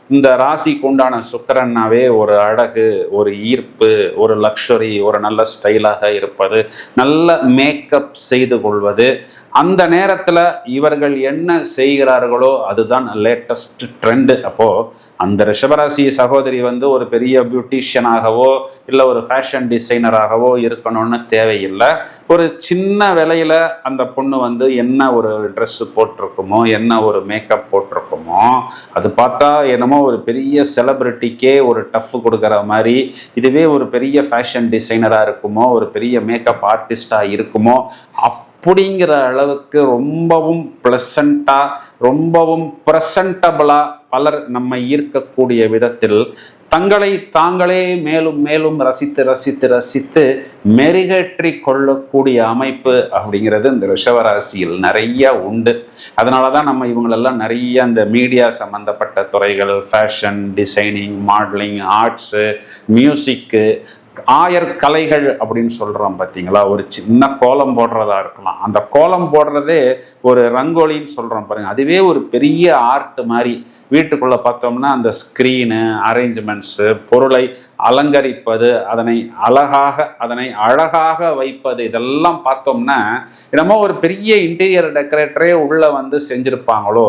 இந்த ராசிக்கு உண்டான சுக்கிரன்னாவே ஒரு அழகு, ஒரு ஈர்ப்பு, ஒரு லக்ஸரி, ஒரு நல்ல ஸ்டைலாக இருப்பது, நல்ல மேக்கப் செய்து கொள்வது. அந்த நேரத்தில் இவர்கள் என்ன செய்கிறார்களோ அதுதான் லேட்டஸ்ட் ட்ரெண்டு. அப்போது அந்த ரிஷபராசி சகோதரி ஒரு பெரிய பியூட்டிஷியனாகவோ இல்லை ஒரு ஃபேஷன் டிசைனராகவோ இருக்கணும்னு தேவையில்லை. ஒரு சின்ன விலையில அந்த பொண்ணு என்ன ஒரு ட்ரெஸ் போட்டிருக்குமோ, என்ன ஒரு மேக்கப் போட்டிருக்குமோ, அது பார்த்தா என்னமோ ஒரு பெரிய செலிபிரிட்டிக்கே ஒரு டஃப் கொடுக்குற மாதிரி, இதுவே ஒரு பெரிய ஃபேஷன் டிசைனராக இருக்குமோ, ஒரு பெரிய மேக்கப் ஆர்டிஸ்டாக இருக்குமோ, அப்படிங்கிற அளவுக்கு ரொம்பவும் ப்ளசண்டா, ரொம்பவும் ப்ரெசன்டபிளா பலர் நம்மை ஈர்க்கக்கூடிய விதத்தில் தங்களை தாங்களே மேலும் மேலும் ரசித்து ரசித்து ரசித்து மெருகேற்றி கொள்ளக்கூடிய அமைப்பு அப்படிங்கிறது இந்த ரிஷபராசியில் நிறைய உண்டு. அதனால தான் நம்ம இவங்களெல்லாம் நிறைய இந்த மீடியா சம்பந்தப்பட்ட துறைகள், ஃபேஷன் டிசைனிங், மாடலிங், ஆர்ட்ஸு, மியூசிக்கு, கலைகள் அப்படின்னு சொல்றோம் பார்த்தீங்களா. ஒரு சின்ன கோலம் போடுறதா இருக்கலாம், அந்த கோலம் போடுறதே ஒரு ரங்கோலின்னு சொல்றோம் பாருங்க, அதுவே ஒரு பெரிய ஆர்ட் மாதிரி. வீட்டுக்குள்ள பார்த்தோம்னா அந்த ஸ்கிரீனு, அரேஞ்ச்மெண்ட்ஸு, பொருளை அலங்கரிப்பது, அதனை அழகாக வைப்பது, இதெல்லாம் பார்த்தோம்னா என்னமோ ஒரு பெரிய இன்டீரியர் டெக்கரேட்டரே உள்ள செஞ்சிருப்பாங்களோ